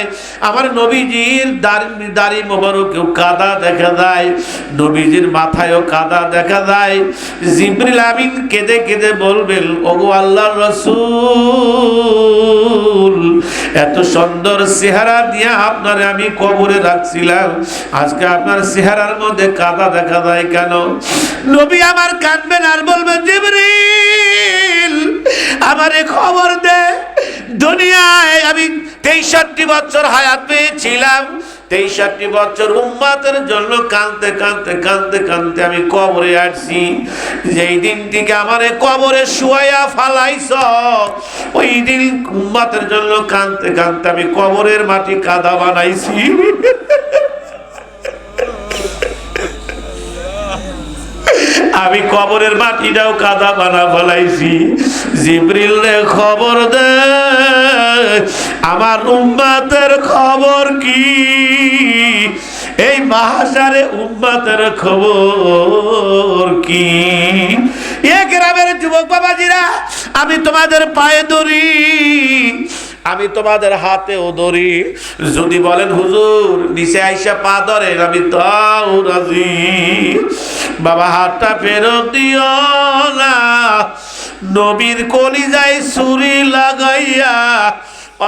যায়, আমার নবীজির দাড়ি মোবারকেও কাদা দেখা যায়, নবীজির মাথায়ও কাদা দেখা যায়। জিবরিল আমিন কেঁদে কেঁদে বলবেন, ওগো আল্লাহর রাসূল, এত সুন্দর চেহারা দিয়ে আপনারে আমি কবরে রাখছিলাম, আজকে আপনার চেহারার মধ্যে কাদা দেখা যায় কেন? নবী আমার কাঁদবেন আর বলবেন, জিবরিল আমারে খবর দে, দুনিয়ায় আমি 63 বছর হায়াত পেয়েছিলাম, 63 বছর উম্মতের জন্য কাঁদতে কাঁদতে কাঁদতে কাঁদতে আমি কবরে আসছি। যেই দিন থেকে আমারে কবরে শুয়াইয়া ফালাইছ, ওই দিন উম্মতের জন্য কাঁদতে কাঁদতে আমি কবরের মাটি কাদা বানাইছি। আমি কবরের মাটিটাও কাদা বানা ফেলাইছি। জিবরিল রে খবর দে, আমার উম্মতের খবর কি? এই মাহশারে উম্মতের খবর কি? এ গ্রামের যুবক বাবাজিরা, আমি তোমাদের পায়ে ধরি, আমি তোমাদের হাতেও ধরি। যদি বলেন হুজুর নিচে আইসা পা ধরেন, আমি তাও রাজি। বাবা হাতটা ফেরত দিও না, নবীর কলিজায় ছুরি লাগাইয়া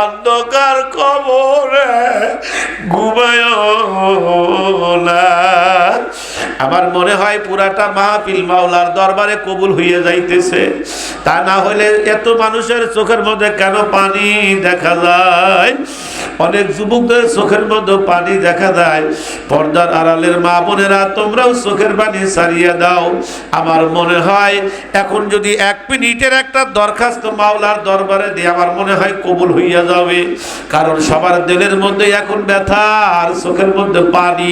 অন্ধকার কবরে ঘুমায়ও না। আমার মনে হয় পুরাটা মাহফিল মাওলার দরবারে কবুল হয়ে যাইতেছে। তা না হলে এত মানুষের চোখের মধ্যে কেন পানি দেখা যায়? অনেক যুবকদের চোখের মধ্যে পানি দেখা যায়। পর্দার আড়ালের মা বোনেরা, তোমরাও চোখের পানি ছাড়িয়ে দাও। আমার মনে হয় এখন যদি 1 মিনিটের একটা দরখাস্ত মাওলার দরবারে দিয়ে, আমার মনে হয় কবুল হইয়া যাবে। কারণ সবার দিলের মধ্যে এখন ব্যথা আর চোখের মধ্যে পানি।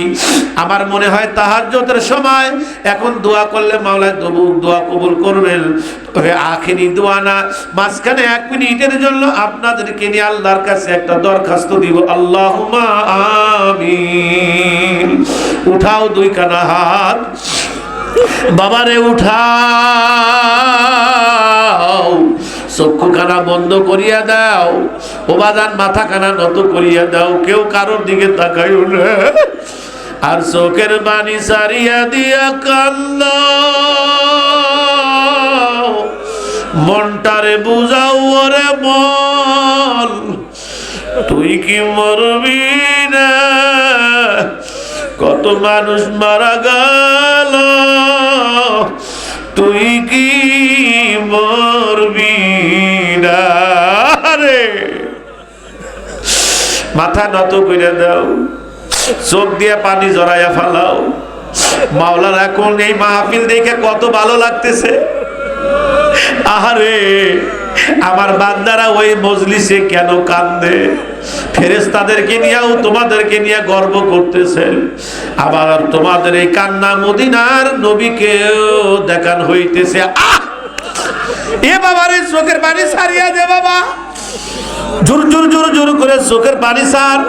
আমার মনে হয় তাহাজ্জুদের সময় এখন দোয়া করলে মাওলা দোয়া কবুল করবেন। তবে আখেরি দোয়া না, মাঝখানে 1 মিনিটের জন্য আপনাদেরকে নিয়ে আল্লাহর কাছে একটা দরখাস্ত দিব। আল্লাহুম্মা আমিন। উঠাও 2 কানা হাত, বাবারে উঠাও, চক্ষু কানা বন্ধ করিয়া দাও, ও বাজান মাথা কানা নত করিয়া দাও, কেউ কারোর দিকে তাকাইও না। আর চোখের পানি সারিয়া দিয়া কান্দ, মনটারে বুঝাও ওরে মন, তুই কি মরবি না? কত মানুষ মারা গেল, তুই কি মরবি না? রে মাথা নত করে দাও, চোখ দিয়ে পানি জড়াইয়া ফালাও। মাওলার এখন এই মাহফিল দেখে কত ভালো লাগতেছে। আহারে আমার বান্দারা ওই মজলিসে কেন কান্দে? ফেরেশতাদেরকে নিয়েও তোমাদেরকে নিয়ে গর্ব করতেছেন। আবার তোমাদের এই কান্না মদিনার নবীকেও দেখান হইতেছে। এ বাবারে চোখের পানি ছাড়িয়া দে বাবা, জোর জোর জোর জোর করে চোখের পানি ছাড়,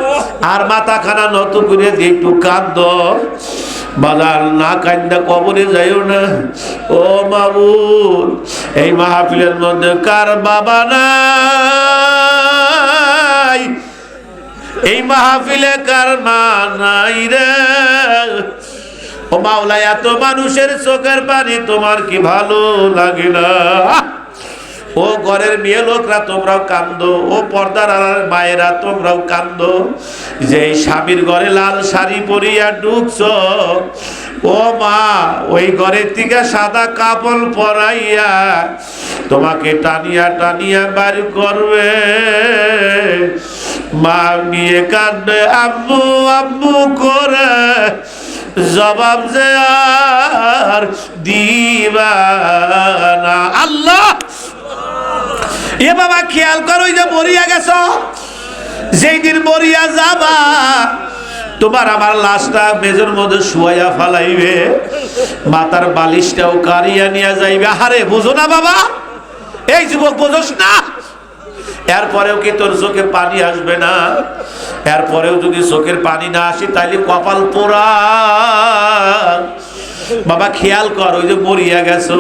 আর মাথা খানা নত করে দিয়ে একটু কাঁদ। বাজার না কান্দা কবরে যাইও না। ও মাবুদ, এই মাহফিলের মধ্যে কার বাবা নাই? এই মাহফিলে কার মা নাই রে? ও মাওলা, এত মানুষের চোখের পানি তোমার কি ভালো লাগে না? ও ঘরের মেয়ে লোকরা তোমরাও কান্দো, ও পর্দার আড়ালের মায়েরা তোমরাও কান্দো। যে স্বামীর ঘরে লাল শাড়ি পরিয়া ঢুকছো, ও মা ওই ঘরের থেকে সাদা কাপড় পরাইয়া তোমাকে টানিয়া টানিয়া বাড়ি করবে। মা নিয়ে কান্দে আম্মু আম্মু করে, জবাব যে আর দিবা না। আল্লাহ, এ বাবা খেয়াল করো, যে মরিয়া গেছ, যেই দিন মরিয়া যাবা তোমার আমার লাশটা মেজের মধ্যে শুয়াইয়া ফালাইবে, মাথার বালিশটাও কারিয়া নিয়ে যাইবে। আরে বুঝো না বাবা, এই যুবক বুঝোস না? এরপরেও কি তোর চোখে পানি আসবে না? এরপরেও যদি চোখের পানি না আসে তাইলে কপাল পোড়া। বাবা খেয়াল কর, ওই যে মরিয়া গেছো,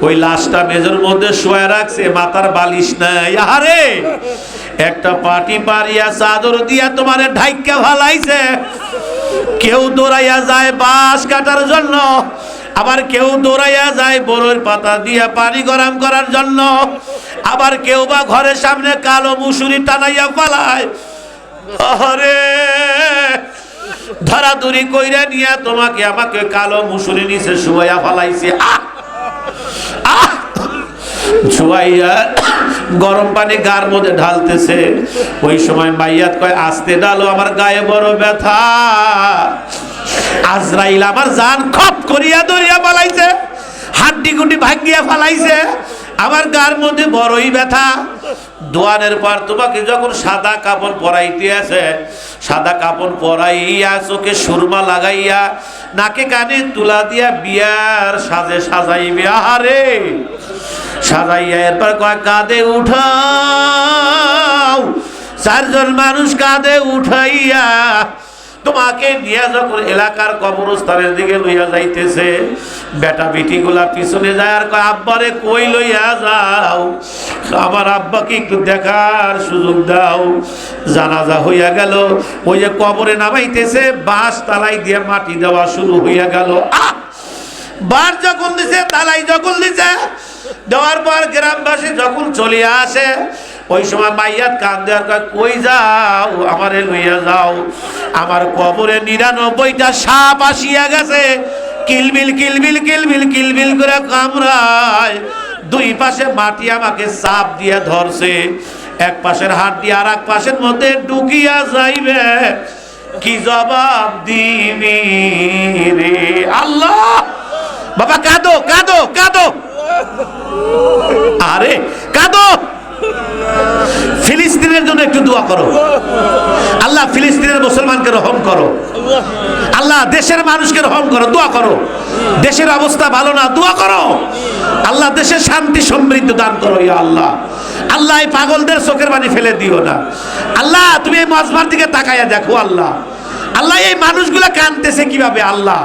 ওই লাশটা মেজের মধ্যে শোয়া রাখছে, মাথার বালিশ নাই। আরে একটা পাটি পারিয়া চাদর দিয়া তোমারে ঢাইকা ফালাইছে। কেউ দৌড়াইয়া যায় বাঁশ কাটার জন্য, আবার কেউ দৌড়াইয়া যায় বড়ের পাতা দিয়া পানি গরম করার জন্য, আবার কেউ বা ঘরের সামনে কালো মুসুরি টানাইয়া ফালায়। আরে ধরাধরি কইরা নিয়া তোমাকে আমাকে কালো মুসুরি নিচে শুয়াইয়া ফালাইছে। শুয়াইয়া গরম পানি গার মধ্যে ঢালতেছে। ওই সময় মাইয়াত কয় আস্তে ডালো, আমার গায়ে বড় ব্যথা। আজরাইল আমার জান খপ করিয়া ধরিয়া ফালাইছে, হাড্ডি গুড্ডি ভাঙিয়া ফালাইছে, আমার গার মধ্যে বড়ই ব্যথা। দোয়ানের পর তোমাকে যখন সাদা কাপড় পরাইতে আছে, সাদা কাপড় পরাইয়া চোখে সুরমা লাগাইয়া নাকে কানে তুলা দিয়া বিয়ার সাজে সাজাইবে। আহারে সাজাইয়া এরপর কয় কাঁধে উঠাও। চারজন মানুষ কাঁধে উঠাইয়া তোমাকে নিয়ে যখন এলাকার কবরস্থানের দিকে লইয়া যাইতেছে, বেটা বেটি গুলা পিছনে যায় আর কয় আব্বারে কই লইয়া যাও, আমার আব্বাকে একটু দেখার সুযোগ দাও। জানাজা হইয়া গেল, ওই যে কবরে নামাইতেছে, বাঁশ তালাই দিয়ে মাটি দেওয়া শুরু হইয়া গেল। বাঁশ যখন দিছে, তালাই যখন দিছে, দেওয়ার পর গ্রামবাসী যখন চলে আসে, ওই সময় মাইয়াত কান্দে আর কয় কই যাও, আমারে লইয়া যাও। আমার কবরে ৯৯টা সাপ আসিয়া গেছে, কিলবিল কিলবিল কিলবিল কিলবিল করে কামড়ায়। দুই পাশে মাটি আমাকে চাপ দিয়ে ধরছে, এক পাশের হাড্ডি আর এক পাশের মধ্যে ঢুকিয়া যাইবে। কি জবাব দিবি রে আল্লাহ? বাবা কাঁদো কাঁদো কাঁদো, আরে কাঁদো। ফিলিস্তিনের জন্য একটু দোয়া করো। আল্লাহ ফিলিস্তিনের মুসলমানকে রহম করো, আল্লাহ দেশের মানুষকে রহম করো, দোয়া করো। দেশের অবস্থা ভালো না, দোয়া করো। আল্লাহ দেশের শান্তি সমৃদ্ধ দান করো ইয়া আল্লাহ। আল্লাহ এই পাগলদের চোখের পানি ফেলে দিও না। আল্লাহ তুমি এই মজমার দিকে তাকাইয়া দেখো আল্লাহ। আল্লাহ এই মানুষগুলা কাঁদতেছে কিভাবে আল্লাহ?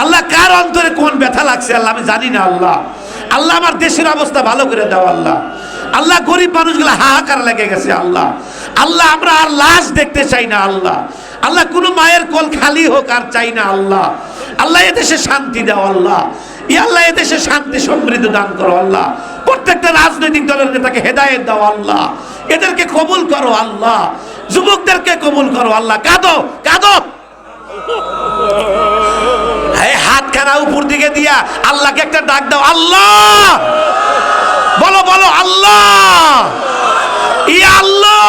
আল্লাহ কার অন্তরে কোন ব্যথা লাগছে আল্লাহ আমি জানি না আল্লাহ। আল্লাহ আমার দেশের অবস্থা ভালো করে দাও আল্লাহ। আল্লাহ গরিব মানুষগুলো হাহাকার লেগে গেছে আল্লাহ। আল্লাহ আমরা আর লাশ দেখতে চাই না আল্লাহ। আল্লাহ কোনো মায়ের কোল খালি হোক আর চাই না আল্লাহ। আল্লাহ এদেশে শান্তি দাও আল্লাহ। ই আল্লাহ এদেশে শান্তি সমৃদ্ধি দান করো আল্লাহ। প্রত্যেকটা রাজনৈতিক দলের নেতাকে হেদায়েত দাও আল্লাহ। এদেরকে কবুল করো আল্লাহ। যুবকদেরকে কবুল করো আল্লাহ। কাঁদো কাঁদো, হাত খানা উপর দিকে দিয়া আল্লাহকে একটা ডাক দাও। আল্লাহ বলো বলো, আল্লাহ ইয়া আল্লাহ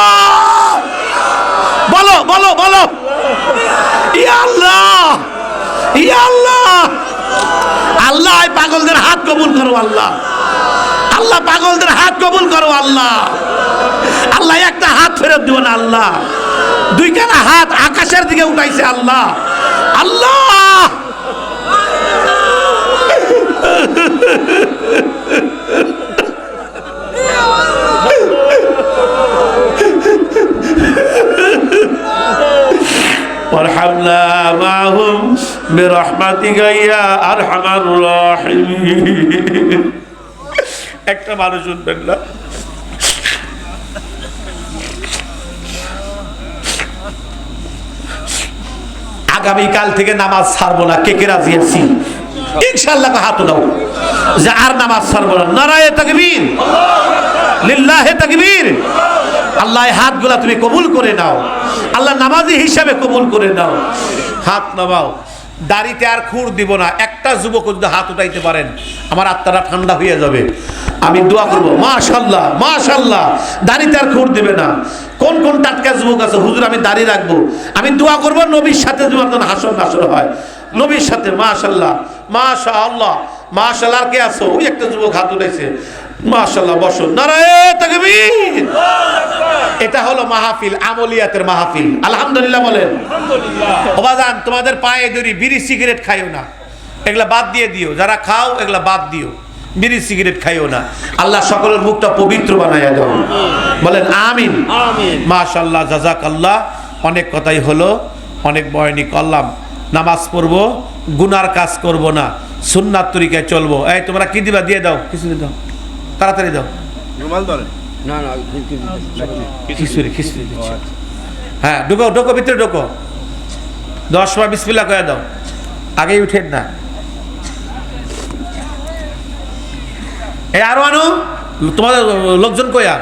বলো বলো বলো, ইয়া আল্লাহ ইয়া আল্লাহ। আল্লাহ এই পাগলদের হাত কবুল করো আল্লাহ। আল্লাহ পাগলদের হাত কবুল করো আল্লাহ। আল্লাহ একটা হাত ফেরত দিও না আল্লাহ। দুইখানা হাত আকাশের দিকে উঠাইছে আল্লাহ। আল্লাহ وارحمنا معهم برحمتك يا ارحم الراحمين। একটা মানুষ শুনবেন না, আগামীকাল থেকে নামাজ ছাড়বো না। কে কে রাজি আছি? ইনশাআল্লাহ হাত দাও যে আর নামাজ ছাড়বো না। নারায়ে তাকবীর, লিল্লাহে তাকবীর। আল্লাহ এই হাতগুলা তুমি কবুল করে নাও আল্লাহ, নামাজি হিসাবে কবুল করে নাও। হাত নামাও। দাড়িতে আর খুর দিব না। একটা যুবক যদি হাত উঠাইতে পারেন আমার আত্মাটা ঠান্ডা হয়ে যাবে। আমি দোয়া করবো মাশাআল্লাহ মাশাআল্লাহ। দাড়িতে আর খুর দিবে না। কোন কোন টাটকা যুবক আছে হুজুর আমি দাড়ি রাখবো? আমি দোয়া করবো নবীর সাথে যেন হাসর নাসর হয়, নবীর সাথে। মাশাআল্লাহ মাশাআল্লাহ মাশাআল্লাহ। আর কে আছো? ওই একটা যুবক হাত উঠাইছে। মাশাআল্লাহ, বসো। নারায়ে তাকবীর। এটা হলো মাহফিল, আমলিয়াতের মাহফিল। আলহামদুলিল্লাহ বলেন। আলহামদুলিল্লাহ। ওবাজান তোমাদের পায়ে ধরি, বিড়ি সিগারেট খাইও না, এগুলা বাদ দিয়ে দিও। যারা খাও এগুলা বাদ দিও, বিড়ি সিগারেট খাইও না। আল্লাহ সকলের মুখটা পবিত্র বানাইয়া দাও, বলেন আমিন। মাশাআল্লাহ জাযাকাল্লাহ। অনেক কথাই হলো, অনেক বয়ানি করলাম। নামাজ পড়বো, গুনার কাজ করব না, সুন্নাত তরিকায় চলবো। এই তোমরা কি দিবা? দিয়ে দাও, কিছু দাও, তাড়াতাড়ি দাও। রুমাল ধরেন, না না খিচুড়ি দিচ্ছে। হ্যাঁ ঢুকো ঢুকো ভিতরে ঢুকো, 10 বার বিসমিল্লাহ কয়ে দাও, আগেই উঠেন না। আরো আনো, তোমাদের লোকজন কই আর